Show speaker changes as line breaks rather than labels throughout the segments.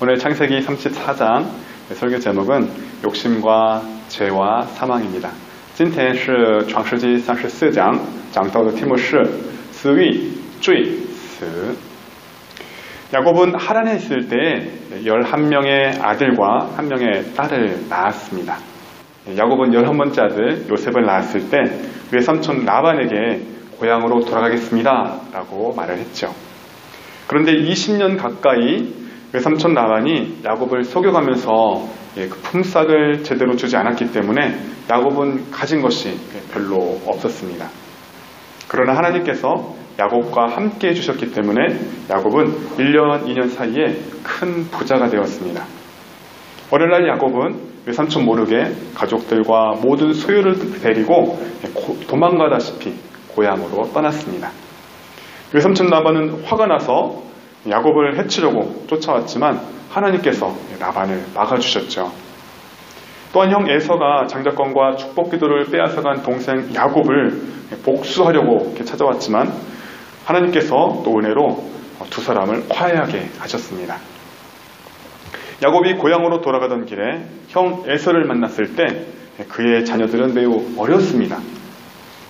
오늘 창세기 34장 설교 제목은 욕심과 죄와 사망입니다. 今天是创世纪34章讲到的题目是私欲、罪、死。 야곱은 하란에 있을 때 11명의 아들과 1명의 딸을 낳았습니다. 야곱은 11번째 아들 요셉을 낳았을 때 외삼촌 라반에게 고향으로 돌아가겠습니다 라고 말을 했죠. 그런데 20년 가까이 외삼촌 라반이 야곱을 속여가면서 그 품삯을 제대로 주지 않았기 때문에 야곱은 가진 것이 별로 없었습니다. 그러나 하나님께서 야곱과 함께 해주셨기 때문에 야곱은 1년, 2년 사이에 큰 부자가 되었습니다. 어느 날 야곱은 외삼촌 모르게 가족들과 모든 소유를 데리고 도망가다시피 고향으로 떠났습니다. 외삼촌 라반은 화가 나서 야곱을 해치려고 쫓아왔지만 하나님께서 라반을 막아주셨죠. 또한 형 에서가 장자권과 축복 기도를 빼앗아간 동생 야곱을 복수하려고 이렇게 찾아왔지만 하나님께서 또 은혜로 두 사람을 화해하게 하셨습니다. 야곱이 고향으로 돌아가던 길에 형 에서를 만났을 때 그의 자녀들은 매우 어렸습니다.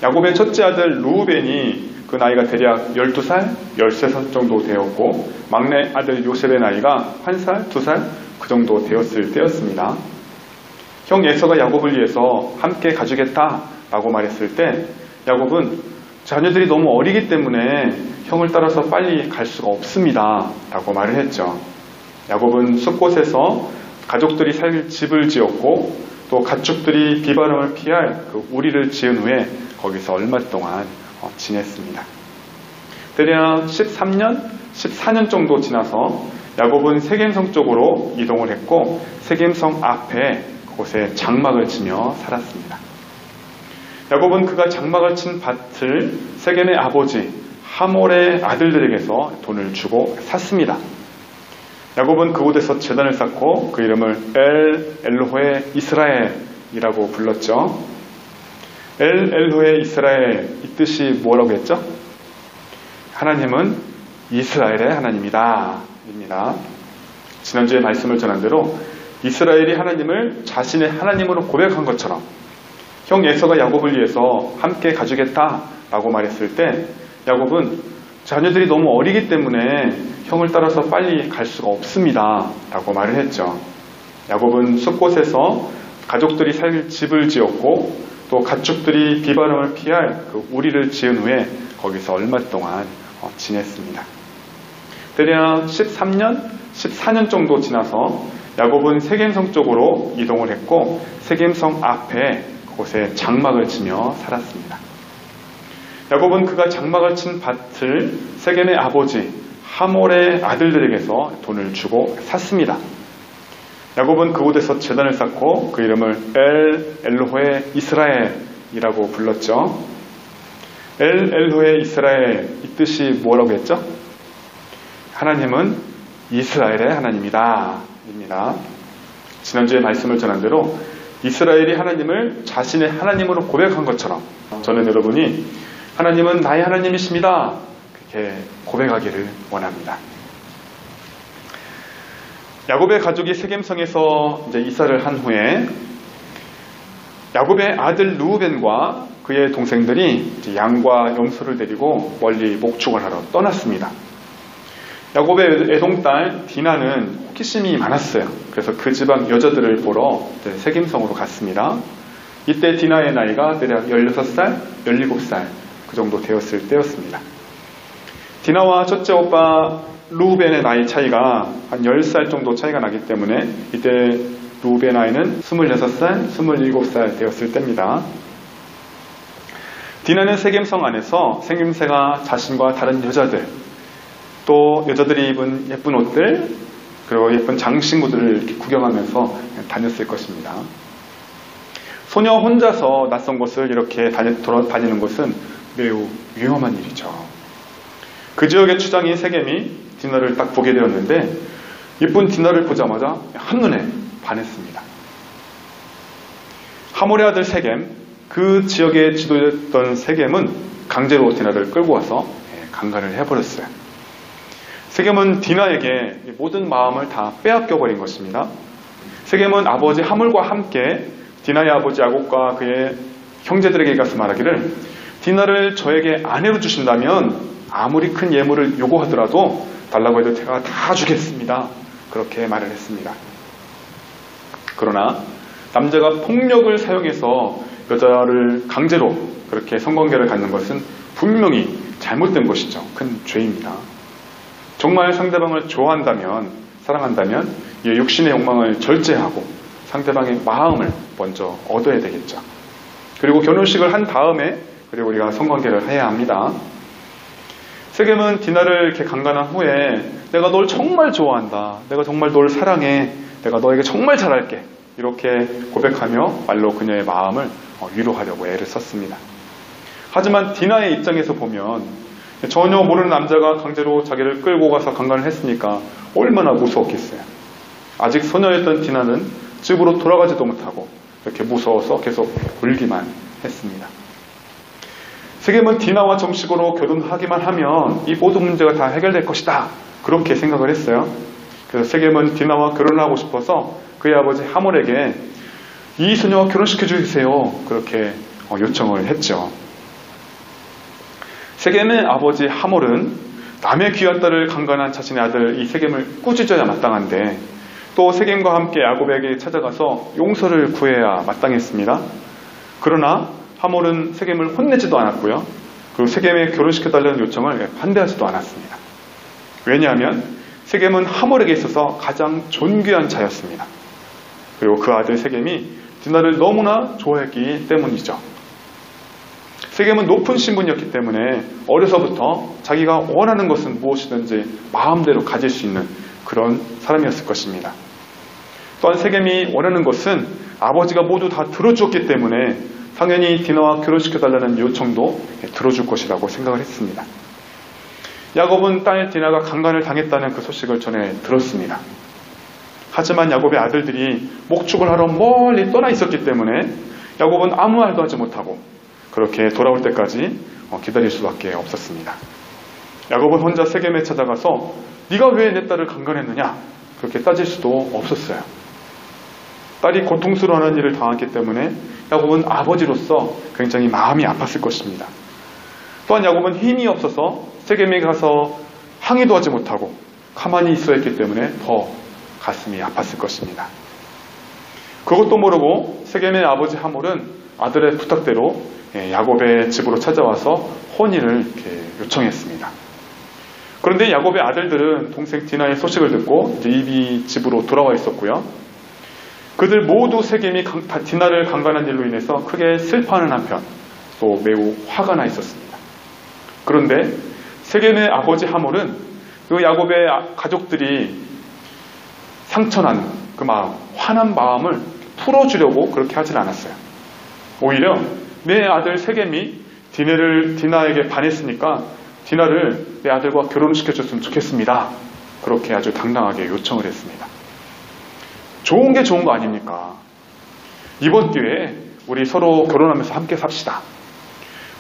야곱의 첫째 아들 루벤이 그 나이가 대략 12살, 13살 정도 되었고 막내 아들 요셉의 나이가 1살, 2살 그 정도 되었을 때였습니다. 형 에서가 야곱을 위해서 함께 가주겠다라고 말했을 때 야곱은 자녀들이 너무 어리기 때문에 형을 따라서 빨리 갈 수가 없습니다 라고 말을 했죠. 야곱은 숲곳에서 가족들이 살 집을 지었고 또 가축들이 비바람을 피할 그 우리를 지은 후에 거기서 얼마 동안 지냈습니다. 대략 13년, 14년 정도 지나서 야곱은 세겜성 쪽으로 이동을 했고 세겜성 앞에 그곳에 장막을 치며 살았습니다. 야곱은 그가 장막을 친 밭을 세겜의 아버지 하몰의 아들들에게서 돈을 주고 샀습니다. 야곱은 그곳에서 제단을 쌓고 그 이름을 엘로헤 이스라엘이라고 불렀죠. 엘로헤 이스라엘, 이 뜻이 뭐라고 했죠? 하나님은 이스라엘의 하나님이다 입니다. 지난주에 말씀을 전한 대로 이스라엘이 하나님을 자신의 하나님으로 고백한 것처럼 형 에서가 야곱을 위해서 함께 가주겠다라고 말했을 때 야곱은 자녀들이 너무 어리기 때문에 형을 따라서 빨리 갈 수가 없습니다 라고 말을 했죠. 야곱은 숲곳에서 가족들이 살 집을 지었고 또 가축들이 비바람을 피할 그 우리를 지은 후에 거기서 얼마 동안 지냈습니다. 대략 13년, 14년 정도 지나서 야곱은 세겜성 쪽으로 이동을 했고 세겜성 앞에 그곳에 장막을 치며 살았습니다. 야곱은 그가 장막을 친 밭을 세겜의 아버지 하몰의 아들들에게서 돈을 주고 샀습니다. 야곱은 그곳에서 제단을 쌓고 그 이름을 엘로헤 이스라엘이라고 불렀죠. 엘로헤 이스라엘, 이 뜻이 뭐라고 했죠? 하나님은 이스라엘의 하나님이다 입니다. 지난주에 말씀을 전한 대로 이스라엘이 하나님을 자신의 하나님으로 고백한 것처럼 저는 여러분이 하나님은 나의 하나님이십니다 그렇게 고백하기를 원합니다. 야곱의 가족이 세겜성에서 이제 이사를 한 후에 야곱의 아들 루벤과 그의 동생들이 이제 양과 염소를 데리고 멀리 목축을 하러 떠났습니다. 야곱의 애동딸 디나는 호기심이 많았어요. 그래서 그 지방 여자들을 보러 세겜성으로 갔습니다. 이때 디나의 나이가 대략 16살, 17살 그 정도 되었을 때였습니다. 디나와 첫째 오빠 루벤의 나이 차이가 한 10살 정도 차이가 나기 때문에 이때 루벤의 나이는 26살, 27살 되었을 때입니다. 디나는 세겜성 안에서 생김새가 자신과 다른 여자들 또 여자들이 입은 예쁜 옷들 그리고 예쁜 장신구들을 이렇게 구경하면서 다녔을 것입니다. 소녀 혼자서 낯선 곳을 이렇게 돌아다니는 것은 매우 위험한 일이죠. 그 지역의 추장인 세겜이 디나를 딱 보게 되었는데 예쁜 디나를 보자마자 한눈에 반했습니다. 하몰의 아들 세겜, 그 지역의 지도였던 세겜은 강제로 디나를 끌고 와서 강간을 해버렸어요. 세겜은 디나에게 모든 마음을 다 빼앗겨버린 것입니다. 세겜은 아버지 하물과 함께 디나의 아버지 야곱과 그의 형제들에게 가서 말하기를 디나를 저에게 아내로 주신다면 아무리 큰 예물을 요구하더라도 달라고 해도 제가 다 주겠습니다. 그렇게 말을 했습니다. 그러나 남자가 폭력을 사용해서 여자를 강제로 그렇게 성관계를 갖는 것은 분명히 잘못된 것이죠. 큰 죄입니다. 정말 상대방을 좋아한다면, 사랑한다면 이 육신의 욕망을 절제하고 상대방의 마음을 먼저 얻어야 되겠죠. 그리고 결혼식을 한 다음에 그리고 우리가 성관계를 해야 합니다. 세겜은 디나를 이렇게 강간한 후에 내가 널 정말 좋아한다. 내가 정말 널 사랑해. 내가 너에게 정말 잘할게. 이렇게 고백하며 말로 그녀의 마음을 위로하려고 애를 썼습니다. 하지만 디나의 입장에서 보면 전혀 모르는 남자가 강제로 자기를 끌고 가서 강간을 했으니까 얼마나 무서웠겠어요. 아직 소녀였던 디나는 집으로 돌아가지도 못하고 이렇게 무서워서 계속 울기만 했습니다. 세겜은 디나와 정식으로 결혼하기만 하면 이 모든 문제가 다 해결될 것이다. 그렇게 생각을 했어요. 그래서 세겜은 디나와 결혼을 하고 싶어서 그의 아버지 하몰에게 이 소녀와 결혼시켜 주세요. 그렇게 요청을 했죠. 세겜의 아버지 하몰은 남의 귀한 딸을 강간한 자신의 아들 이 세겜을 꾸짖어야 마땅한데 또 세겜과 함께 야곱에게 찾아가서 용서를 구해야 마땅했습니다. 그러나 하몰은 세겜을 혼내지도 않았고요. 그리고 세겜에 결혼시켜달라는 요청을 반대하지도 않았습니다. 왜냐하면 세겜은 하몰에게 있어서 가장 존귀한 자였습니다. 그리고 그 아들 세겜이 디나를 너무나 좋아했기 때문이죠. 세겜은 높은 신분이었기 때문에 어려서부터 자기가 원하는 것은 무엇이든지 마음대로 가질 수 있는 그런 사람이었을 것입니다. 또한 세겜이 원하는 것은 아버지가 모두 다 들어주었기 때문에 당연히 디나와 결혼시켜달라는 요청도 들어줄 것이라고 생각을 했습니다. 야곱은 딸 디나가 강간을 당했다는 그 소식을 전해 들었습니다. 하지만 야곱의 아들들이 목축을 하러 멀리 떠나 있었기 때문에 야곱은 아무 말도 하지 못하고 그렇게 돌아올 때까지 기다릴 수밖에 없었습니다. 야곱은 혼자 세겜에 찾아가서 네가 왜 내 딸을 강간했느냐 그렇게 따질 수도 없었어요. 딸이 고통스러워하는 일을 당했기 때문에 야곱은 아버지로서 굉장히 마음이 아팠을 것입니다. 또한 야곱은 힘이 없어서 세겜에 가서 항의도 하지 못하고 가만히 있어야 했기 때문에 더 가슴이 아팠을 것입니다. 그것도 모르고 세겜의 아버지 하몰은 아들의 부탁대로 야곱의 집으로 찾아와서 혼인을 이렇게 요청했습니다. 그런데 야곱의 아들들은 동생 디나의 소식을 듣고 이제 이미 집으로 돌아와 있었고요. 그들 모두 세겜이 디나를 강간한 일로 인해서 크게 슬퍼하는 한편 또 매우 화가 나 있었습니다. 그런데 세겜의 아버지 하몰은 그 야곱의 가족들이 상처난 그 마음, 화난 마음을 풀어주려고 그렇게 하진 않았어요. 오히려 내 아들 세겜이 디나에게 반했으니까 디나를 내 아들과 결혼시켜줬으면 좋겠습니다. 그렇게 아주 당당하게 요청을 했습니다. 좋은 게 좋은 거 아닙니까? 이번 기회에 우리 서로 결혼하면서 함께 삽시다.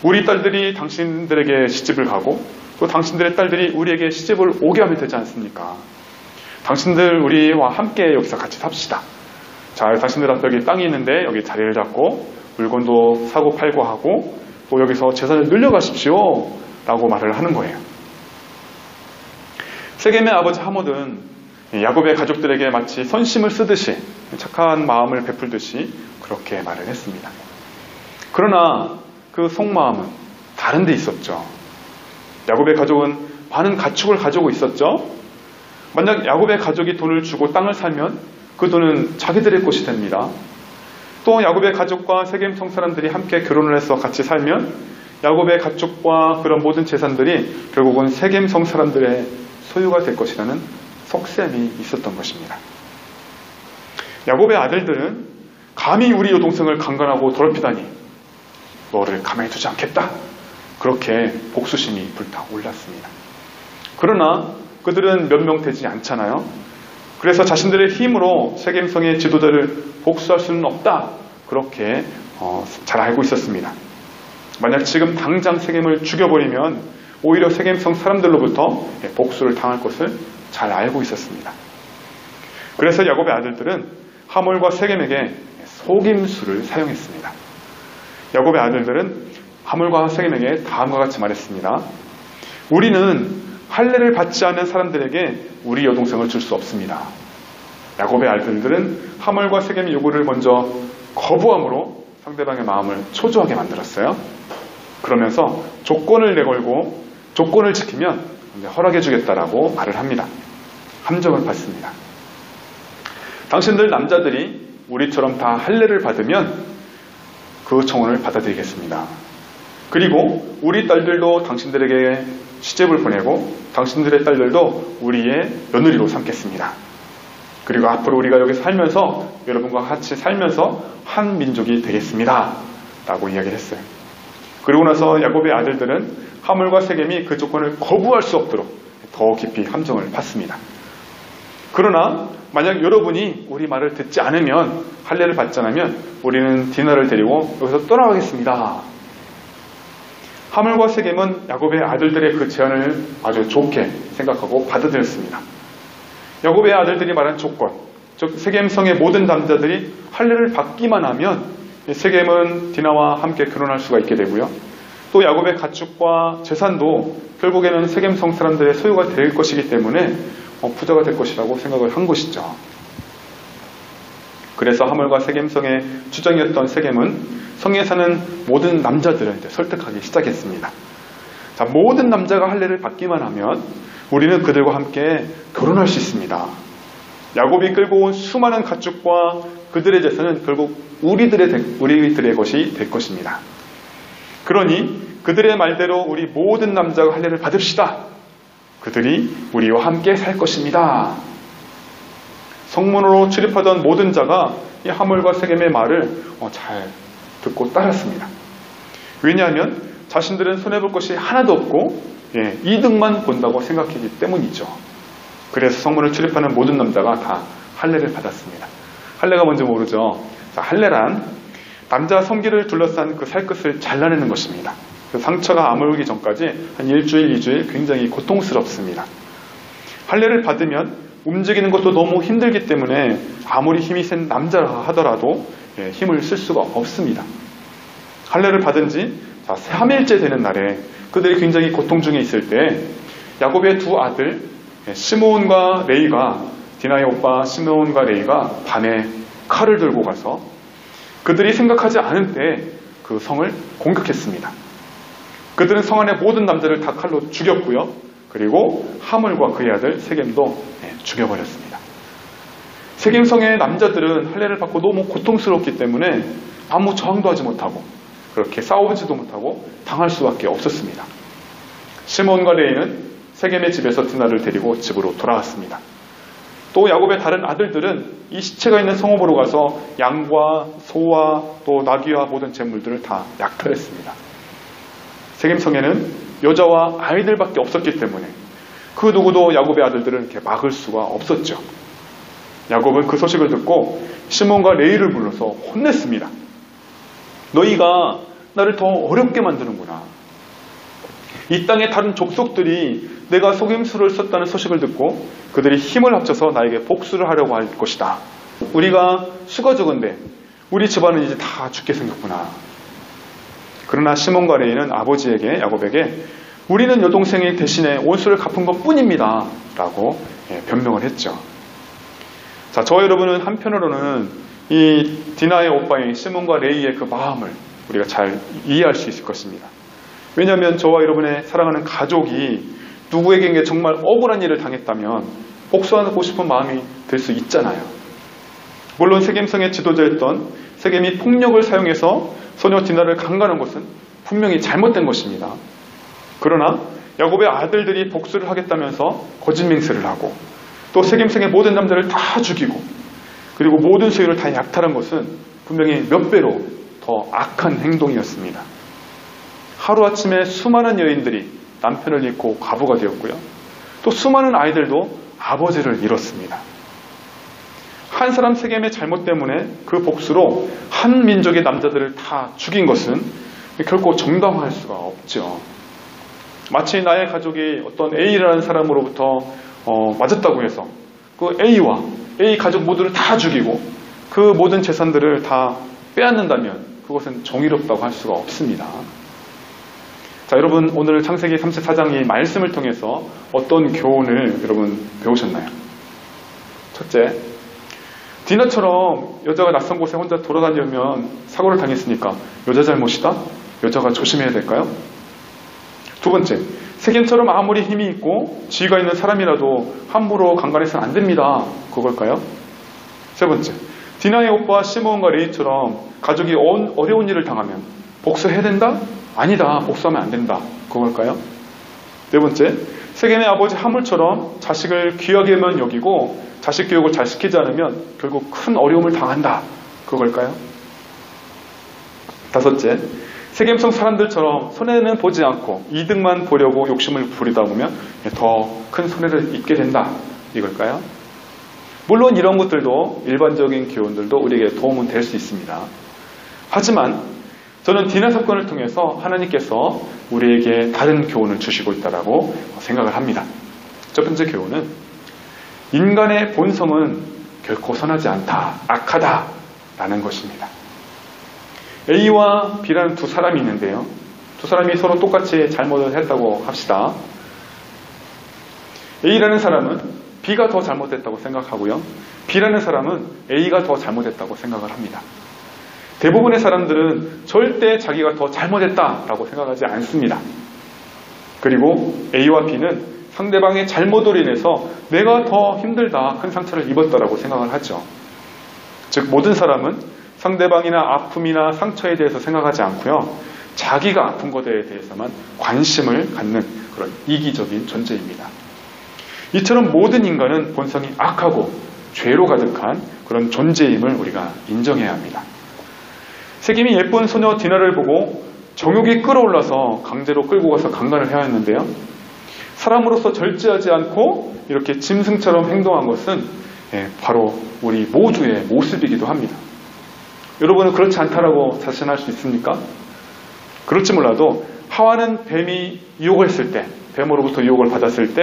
우리 딸들이 당신들에게 시집을 가고 또 당신들의 딸들이 우리에게 시집을 오게 하면 되지 않습니까? 당신들 우리와 함께 여기서 같이 삽시다. 자, 당신들 앞에 여기 땅이 있는데 여기 자리를 잡고 물건도 사고 팔고 하고 또 여기서 재산을 늘려가십시오 라고 말을 하는 거예요. 세겜의 아버지 하몰은 야곱의 가족들에게 마치 선심을 쓰듯이 착한 마음을 베풀듯이 그렇게 말을 했습니다. 그러나 그 속마음은 다른 데 있었죠. 야곱의 가족은 많은 가축을 가지고 있었죠. 만약 야곱의 가족이 돈을 주고 땅을 사면 그 돈은 자기들의 것이 됩니다. 또 야곱의 가족과 세겜 성 사람들이 함께 결혼을 해서 같이 살면 야곱의 가족과 그런 모든 재산들이 결국은 세겜 성 사람들의 소유가 될 것이라는 속셈이 있었던 것입니다. 야곱의 아들들은 감히 우리 여동생을 강간하고 더럽히다니 너를 가만히 두지 않겠다. 그렇게 복수심이 불타올랐습니다. 그러나 그들은 몇 명 되지 않잖아요. 그래서 자신들의 힘으로 세겜성의 지도자를 복수할 수는 없다. 그렇게 잘 알고 있었습니다. 만약 지금 당장 세겜을 죽여버리면 오히려 세겜성 사람들로부터 복수를 당할 것을 잘 알고 있었습니다. 그래서 야곱의 아들들은 하몰과 세겜에게 속임수를 사용했습니다. 야곱의 아들들은 하몰과 세겜에게 다음과 같이 말했습니다. 우리는 할례를 받지 않는 사람들에게 우리 여동생을 줄 수 없습니다. 야곱의 아들들은 하몰과 세겜의 요구를 먼저 거부함으로 상대방의 마음을 초조하게 만들었어요. 그러면서 조건을 내걸고 조건을 지키면 이제 허락해 주겠다라고 말을 합니다. 함정을 받습니다. 당신들 남자들이 우리처럼 다 할례를 받으면 그 청혼을 받아들이겠습니다. 그리고 우리 딸들도 당신들에게 시집을 보내고 당신들의 딸들도 우리의 며느리로 삼겠습니다. 그리고 앞으로 우리가 여기 살면서 여러분과 같이 살면서 한 민족이 되겠습니다. 라고 이야기를 했어요. 그리고 나서 야곱의 아들들은 하몰과 세겜이 그 조건을 거부할 수 없도록 더 깊이 함정을 받습니다. 그러나 만약 여러분이 우리 말을 듣지 않으면, 할례를 받지 않으면 우리는 디나를 데리고 여기서 떠나가겠습니다. 하몰과 세겜은 야곱의 아들들의 그 제안을 아주 좋게 생각하고 받아들였습니다. 야곱의 아들들이 말한 조건, 즉 세겜성의 모든 남자들이 할례를 받기만 하면 세겜은 디나와 함께 결혼할 수가 있게 되고요. 또 야곱의 가축과 재산도 결국에는 세겜성 사람들의 소유가 될 것이기 때문에 부자가 될 것이라고 생각을 한 것이죠. 그래서 하몰과 세겜성의 주장이었던 세겜은 성에 사는 모든 남자들을 설득하기 시작했습니다. 자, 모든 남자가 할례를 받기만 하면 우리는 그들과 함께 결혼할 수 있습니다. 야곱이 끌고 온 수많은 가축과 그들의 재산은 결국 우리들의 것이 될 것입니다. 그러니 그들의 말대로 우리 모든 남자가 할례를 받읍시다. 그들이 우리와 함께 살 것입니다. 성문으로 출입하던 모든 자가 이 하몰과 세겜의 말을 잘 듣고 따랐습니다. 왜냐하면 자신들은 손해볼 것이 하나도 없고 이득만 본다고 생각했기 때문이죠. 그래서 성문을 출입하는 모든 남자가 다 할례를 받았습니다. 할례가 뭔지 모르죠. 자, 할례란 남자 성기를 둘러싼 그 살갗을 잘라내는 것입니다. 그 상처가 아물기 전까지 한 일주일, 2주일 굉장히 고통스럽습니다. 할례를 받으면 움직이는 것도 너무 힘들기 때문에 아무리 힘이 센 남자라 하더라도 힘을 쓸 수가 없습니다. 할례를 받은 지 3일째 되는 날에 그들이 굉장히 고통 중에 있을 때 야곱의 두 아들 시므온과 레이가, 디나의 오빠 시므온과 레이가 밤에 칼을 들고 가서 그들이 생각하지 않은 때 그 성을 공격했습니다. 그들은 성 안의 모든 남자를 다 칼로 죽였고요. 그리고 하몰과 그의 아들 세겜도 죽여버렸습니다. 세겜성의 남자들은 할례를 받고 너무 고통스럽기 때문에 아무 저항도 하지 못하고 그렇게 싸우지도 못하고 당할 수밖에 없었습니다. 시므온과 레이는 세겜의 집에서 디나를 데리고 집으로 돌아왔습니다. 또 야곱의 다른 아들들은 이 시체가 있는 성읍으로 가서 양과 소와 또 나귀와 모든 재물들을 다 약탈했습니다. 세겜성에는 여자와 아이들밖에 없었기 때문에 그 누구도 야곱의 아들들을 이렇게 막을 수가 없었죠. 야곱은 그 소식을 듣고 시몬과 레이를 불러서 혼냈습니다. 너희가 나를 더 어렵게 만드는구나. 이 땅의 다른 족속들이 내가 속임수를 썼다는 소식을 듣고 그들이 힘을 합쳐서 나에게 복수를 하려고 할 것이다. 우리가 수가 적은데 우리 집안은 이제 다 죽게 생겼구나. 그러나 시몬과 레이는 아버지에게, 야곱에게 우리는 여동생이 대신에 원수를 갚은 것 뿐입니다. 라고 변명을 했죠. 자, 저 여러분은 한편으로는 이 디나의 오빠인 시몬과 레이의 그 마음을 우리가 잘 이해할 수 있을 것입니다. 왜냐하면 저와 여러분의 사랑하는 가족이 누구에게 정말 억울한 일을 당했다면 복수하고 싶은 마음이 들 수 있잖아요. 물론 세겜성의 지도자였던 세겜이 폭력을 사용해서 소녀 디나를 강간한 것은 분명히 잘못된 것입니다. 그러나 야곱의 아들들이 복수를 하겠다면서 거짓 맹세를 하고 또 세겜성의 모든 남자를 다 죽이고 그리고 모든 소유를 다 약탈한 것은 분명히 몇 배로 더 악한 행동이었습니다. 하루아침에 수많은 여인들이 남편을 잃고 과부가 되었고요. 또 수많은 아이들도 아버지를 잃었습니다. 한 사람 세겜의 잘못 때문에 그 복수로 한 민족의 남자들을 다 죽인 것은 결코 정당화할 수가 없죠. 마치 나의 가족이 어떤 A라는 사람으로부터 맞았다고 해서 그 A와 A 가족 모두를 다 죽이고 그 모든 재산들을 다 빼앗는다면 그것은 정의롭다고 할 수가 없습니다. 자, 여러분 오늘 창세기 34장 이 말씀을 통해서 어떤 교훈을 여러분 배우셨나요? 첫째, 디나처럼 여자가 낯선 곳에 혼자 돌아다니면 사고를 당했으니까 여자 잘못이다? 여자가 조심해야 될까요? 두 번째, 세겜처럼 아무리 힘이 있고 지위가 있는 사람이라도 함부로 강간해서는 안 됩니다. 그걸까요? 세 번째, 디나의 오빠 시므온과 레이처럼 가족이 어려운 일을 당하면 복수해야 된다? 아니다. 복수하면 안 된다. 그걸까요? 네 번째, 세겜의 아버지 하물처럼 자식을 귀하게만 여기고 자식 교육을 잘 시키지 않으면 결국 큰 어려움을 당한다. 그걸까요? 다섯째, 세겜성 사람들처럼 손해는 보지 않고 이득만 보려고 욕심을 부리다 보면 더 큰 손해를 입게 된다. 이걸까요? 물론 이런 것들도 일반적인 교훈들도 우리에게 도움은 될 수 있습니다. 하지만 저는 디나 사건을 통해서 하나님께서 우리에게 다른 교훈을 주시고 있다고 생각을 합니다. 첫 번째 교훈은 인간의 본성은 결코 선하지 않다, 악하다라는 것입니다. A와 B라는 두 사람이 있는데요. 두 사람이 서로 똑같이 잘못을 했다고 합시다. A라는 사람은 B가 더 잘못했다고 생각하고요. B라는 사람은 A가 더 잘못했다고 생각을 합니다. 대부분의 사람들은 절대 자기가 더 잘못했다라고 생각하지 않습니다. 그리고 A와 B는 상대방의 잘못으로 인해서 내가 더 힘들다, 큰 상처를 입었다라고 생각을 하죠. 즉 모든 사람은 상대방이나 아픔이나 상처에 대해서 생각하지 않고요. 자기가 아픈 것에 대해서만 관심을 갖는 그런 이기적인 존재입니다. 이처럼 모든 인간은 본성이 악하고 죄로 가득한 그런 존재임을 우리가 인정해야 합니다. 세겜이 예쁜 소녀 디나를 보고 정욕이 끌어올라서 강제로 끌고 가서 강간을 해야 했는데요. 사람으로서 절제하지 않고 이렇게 짐승처럼 행동한 것은 바로 우리 모두의 모습이기도 합니다. 여러분은 그렇지 않다라고 자신할 수 있습니까? 그럴지 몰라도 하와는 뱀이 유혹을 했을 때, 뱀으로부터 유혹을 받았을 때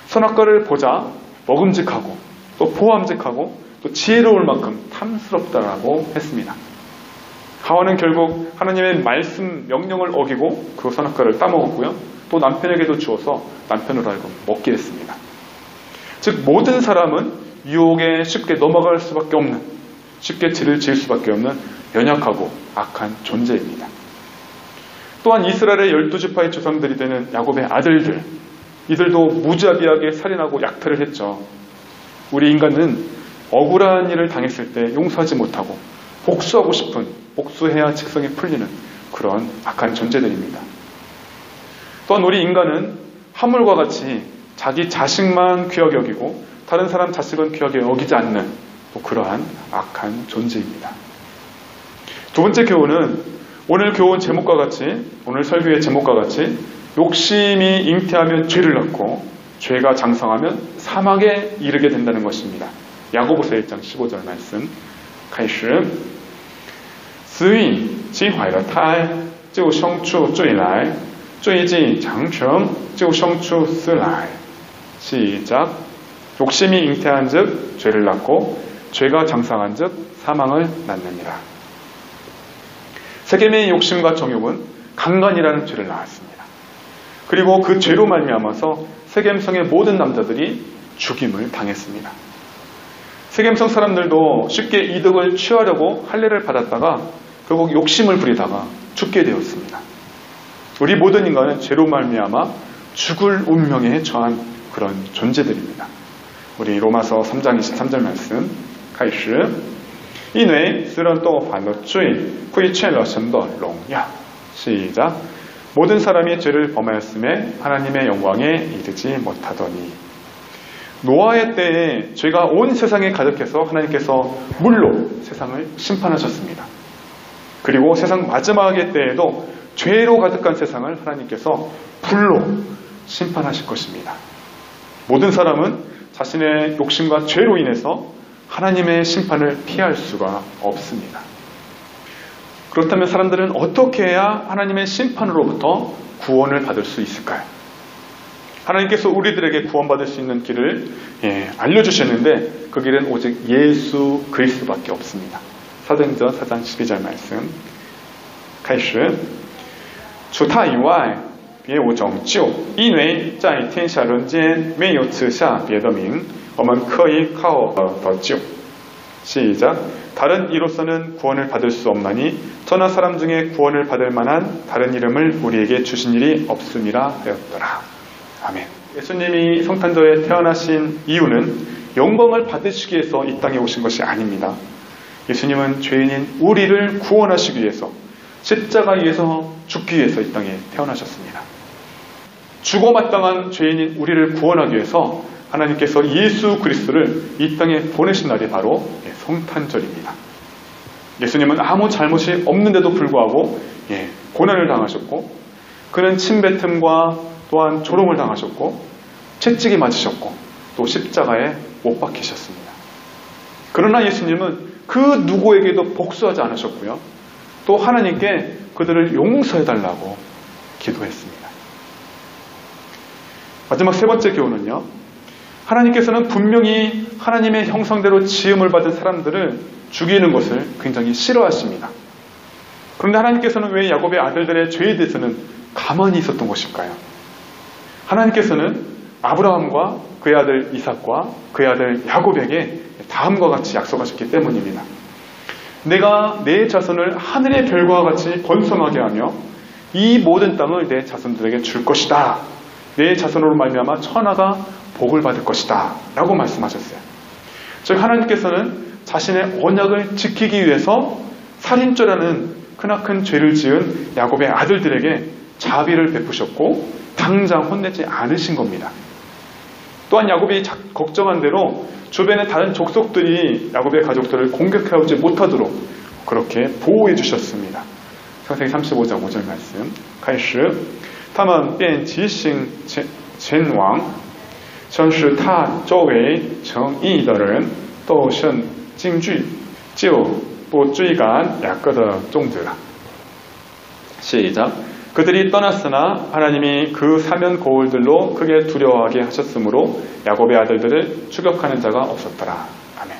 선악과를 보자 먹음직하고 또 보암직하고 또 지혜로울 만큼 탐스럽다라고 했습니다. 하와는 결국 하나님의 말씀 명령을 어기고 그 선악과를 따먹었고요. 또 남편에게도 주어서 남편으로 알고 먹게 했습니다. 즉 모든 사람은 유혹에 쉽게 넘어갈 수밖에 없는, 쉽게 죄를 지을 수밖에 없는 연약하고 악한 존재입니다. 또한 이스라엘의 12지파의 조상들이 되는 야곱의 아들들, 이들도 무자비하게 살인하고 약탈을 했죠. 우리 인간은 억울한 일을 당했을 때 용서하지 못하고 복수하고 싶은, 복수해야 직성이 풀리는 그런 악한 존재들입니다. 또한 우리 인간은 하물과 같이 자기 자식만 귀하게 여기고 다른 사람 자식은 귀하게 여기지 않는 또 그러한 악한 존재입니다. 두 번째 교훈은 오늘 교훈 제목과 같이, 오늘 설교의 제목과 같이 욕심이 잉태하면 죄를 낳고 죄가 장성하면 사망에 이르게 된다는 것입니다. 야고보서 1장 15절 말씀 开始私欲既怀了胎就生出罪来罪既长成就生出死来 시작 욕심이 잉태한 즉 죄를 낳고 죄가 장성한 즉 사망을 낳느니라. 세겜의 욕심과 정욕은 강간이라는 죄를 낳았습니다. 그리고 그 죄로 말미암아서 세겜성의 모든 남자들이 죽임을 당했습니다. 세겜성 사람들도 쉽게 이득을 취하려고 할례를 받았다가 결국 욕심을 부리다가 죽게 되었습니다. 우리 모든 인간은 죄로 말미암아 죽을 운명에 처한 그런 존재들입니다. 우리 로마서 3장 23절 말씀 开始因为死人都犯了罪亏欠了神的荣耀 시작 모든 사람이 죄를 범하였음에 하나님의 영광에 이르지 못하더니 노아의 때에 죄가 온 세상에 가득해서 하나님께서 물로 세상을 심판하셨습니다. 그리고 세상 마지막의 때에도 죄로 가득한 세상을 하나님께서 불로 심판하실 것입니다. 모든 사람은 자신의 욕심과 죄로 인해서 하나님의 심판을 피할 수가 없습니다. 그렇다면 사람들은 어떻게 해야 하나님의 심판으로부터 구원을 받을 수 있을까요? 하나님께서 우리들에게 구원받을 수 있는 길을 알려주셨는데 그 길은 오직 예수 그리스도밖에 없습니다. 사도행전 4장 12절 말씀. 开始除他以外别无拯救因为在天下人间没有赐下别的名我们可以靠得救 시작. 다른 이로서는 구원을 받을 수 없나니 저나 사람 중에 구원을 받을 만한 다른 이름을 우리에게 주신 일이 없음이라 하였더라. 아멘. 예수님이 성탄절에 태어나신 이유는 영광을 받으시기 위해서 이 땅에 오신 것이 아닙니다. 예수님은 죄인인 우리를 구원하시기 위해서 십자가 위에서 죽기 위해서 이 땅에 태어나셨습니다. 죽어마땅한 죄인인 우리를 구원하기 위해서 하나님께서 예수 그리스도를 이 땅에 보내신 날이 바로 성탄절입니다. 예수님은 아무 잘못이 없는데도 불구하고 고난을 당하셨고 그는 침뱉음과 또한 조롱을 당하셨고 채찍이 맞으셨고 또 십자가에 못 박히셨습니다. 그러나 예수님은 그 누구에게도 복수하지 않으셨고요. 또 하나님께 그들을 용서해달라고 기도했습니다. 마지막 세 번째 교훈은요. 하나님께서는 분명히 하나님의 형상대로 지음을 받은 사람들을 죽이는 것을 굉장히 싫어하십니다. 그런데 하나님께서는 왜 야곱의 아들들의 죄에 대해서는 가만히 있었던 것일까요? 하나님께서는 아브라함과 그의 아들 이삭과 그의 아들 야곱에게 다음과 같이 약속하셨기 때문입니다. 내가 내 자손을 하늘의 별과 같이 번성하게 하며 이 모든 땅을 내 자손들에게 줄 것이다. 내 자손으로 말미암아 천하가 복을 받을 것이다 라고 말씀하셨어요. 즉 하나님께서는 자신의 언약을 지키기 위해서 살인죄라는 크나큰 죄를 지은 야곱의 아들들에게 자비를 베푸셨고 당장 혼내지 않으신 겁니다. 또한 야곱이 걱정한 대로 주변의 다른 족속들이 야곱의 가족들을 공격해오지 못하도록 그렇게 보호해 주셨습니다. 창세기 35장 5절 말씀. 开始他们便急行前往城市他周围城邑的人都甚惊惧就不追赶雅各的种子了 시작. 그들이 떠났으나 하나님이 그 사면 고울들로 크게 두려워하게 하셨으므로 야곱의 아들들을 추격하는 자가 없었더라. 아멘.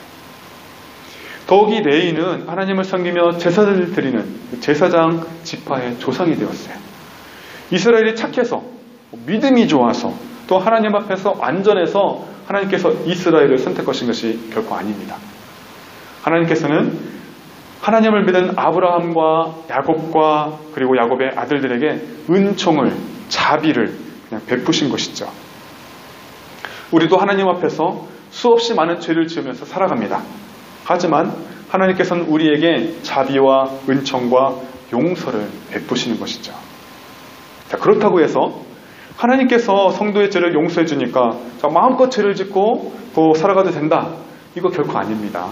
더욱이 레이는 하나님을 섬기며 제사를 드리는 제사장 지파의 조상이 되었어요. 이스라엘이 착해서 믿음이 좋아서 또 하나님 앞에서 완전해서 하나님께서 이스라엘을 선택하신 것이 결코 아닙니다. 하나님께서는 하나님을 믿은 아브라함과 야곱과 그리고 야곱의 아들들에게 은총을, 자비를 그냥 베푸신 것이죠. 우리도 하나님 앞에서 수없이 많은 죄를 지으면서 살아갑니다. 하지만 하나님께서는 우리에게 자비와 은총과 용서를 베푸시는 것이죠. 자, 그렇다고 해서 하나님께서 성도의 죄를 용서해 주니까 마음껏 죄를 짓고 살아가도 된다. 이거 결코 아닙니다.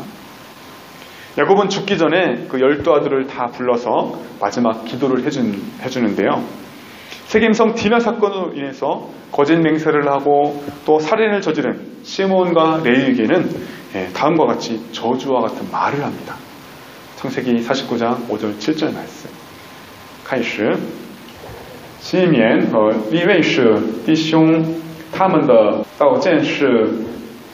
야곱은 죽기 전에 그 12아들을 다 불러서 마지막 기도를 해주는데요. 세겜성 디나 사건으로 인해서 거짓 맹세를 하고 또 살인을 저지른 시몬과 레위에게는 다음과 같이 저주와 같은 말을 합니다. 창세기 49장 5절 7절 말씀. 开始西缅和利未是弟兄他们的刀剑是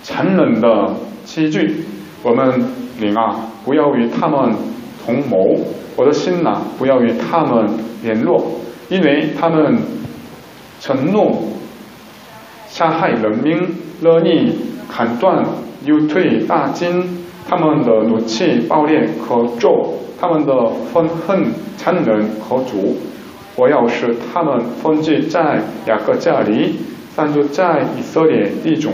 残忍的器具我们领啊不要与他们同谋我的心啊不要与他们联络因为他们承诺杀害人民勒逆砍断右腿大筋他们的怒气暴烈可咒他们的愤恨残忍可阻我要使他们分居在雅各家里散居在以色列地中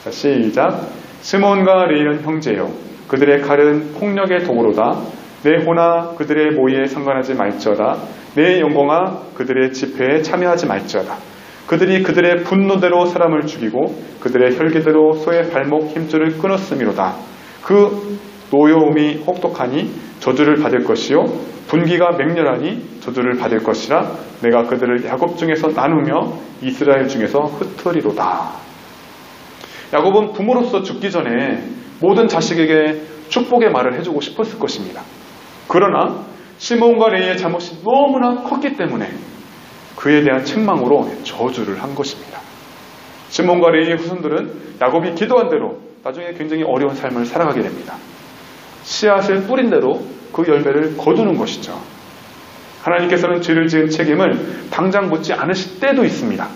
자, 시작. 시몬과 레위는 형제요 그들의 칼은 폭력의 도구로다 내 호나 그들의 모의에 상관하지 말지어다 내 영광아 그들의 집회에 참여하지 말지어다 그들이 그들의 분노대로 사람을 죽이고 그들의 혈기대로 소의 발목 힘줄을 끊었음이로다 그 노여움이 혹독하니 저주를 받을 것이요 분기가 맹렬하니 저주를 받을 것이라 내가 그들을 야곱 중에서 나누며 이스라엘 중에서 흩으리로다. 야곱은 부모로서 죽기 전에 모든 자식에게 축복의 말을 해주고 싶었을 것입니다. 그러나 시몬과 레위의 잘못이 너무나 컸기 때문에 그에 대한 책망으로 저주를 한 것입니다. 시몬과 레위의 후손들은 야곱이 기도한 대로 나중에 굉장히 어려운 삶을 살아가게 됩니다. 씨앗을 뿌린 대로 그 열매를 거두는 것이죠. 하나님께서는 죄를 지은 책임을 당장 묻지 않으실 때도 있습니다.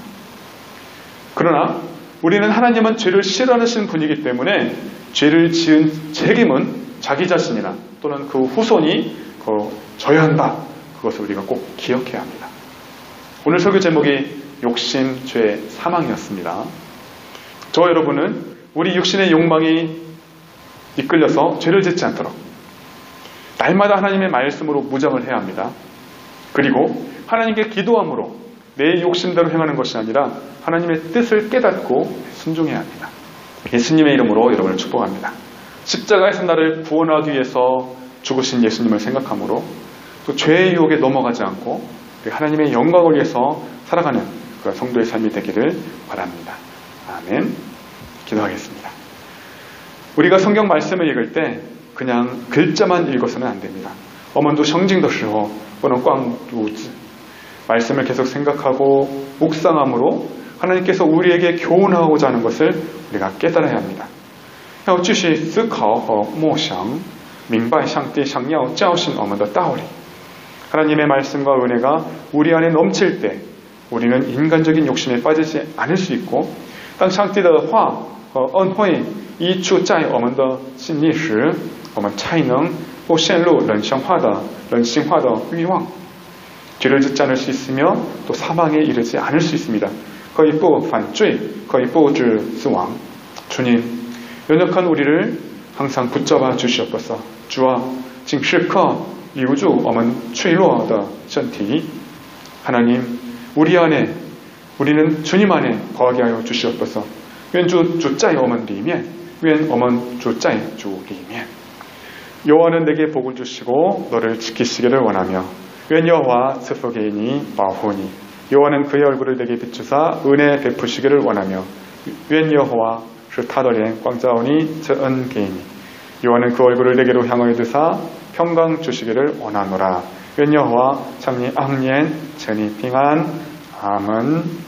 그러나 우리는 하나님은 죄를 싫어하시는 분이기 때문에 죄를 지은 책임은 자기 자신이나 또는 그 후손이 져야 한다. 그것을 우리가 꼭 기억해야 합니다. 오늘 설교 제목이 욕심, 죄, 사망이었습니다. 저와 여러분은 우리 육신의 욕망이 이끌려서 죄를 짓지 않도록 날마다 하나님의 말씀으로 무장을 해야 합니다. 그리고 하나님께 기도함으로 내 욕심대로 행하는 것이 아니라 하나님의 뜻을 깨닫고 순종해야 합니다. 예수님의 이름으로 여러분을 축복합니다. 십자가에서 나를 구원하기 위해서 죽으신 예수님을 생각함으로 또 죄의 유혹에 넘어가지 않고 하나님의 영광을 위해서 살아가는 그 성도의 삶이 되기를 바랍니다. 아멘. 기도하겠습니다. 우리가 성경 말씀을 읽을 때 그냥 글자만 읽어서는 안 됩니다. 我们读圣经的时候不能光读字. 말씀을 계속 생각하고 묵상함으로 하나님께서 우리에게 교훈하고자 하는 것을 우리가 깨달아야 합니다. 要继续思考和默想明白上帝想要教训我们的道理. 하나님의 말씀과 은혜가 우리 안에 넘칠 때 우리는 인간적인 욕심에 빠지지 않을 수 있고 当上帝的话和恩惠溢出在我们的心里时我们才能不陷入人性化的欲望. 죄를 짓지 않을 수 있으며 또 사망에 이르지 않을 수 있습니다. 可以不犯罪可以不致死亡. 주님, 연약한 우리를 항상 붙잡아 주시옵소서. 주와 请时刻留住我们脆弱的身体. 하나님, 우리는 주님 안에 거하게 하여 주시옵소서. 愿主住在我们里面愿我们住在主里面. 여호와는 내게 복을 주시고 너를 지키시기를 원하며 愿 여호와 스포게이니 바후니. 여호와는 그의 얼굴을 내게 비추사 은혜 베푸시기를 원하며 愿 여호와 是他的脸光照你这恩给你. 여호와는 그 얼굴을 내게로 향하여 드사 평강 주시기를 원하노라. 愿 여호와 참니 악년 전이 평안. 아멘.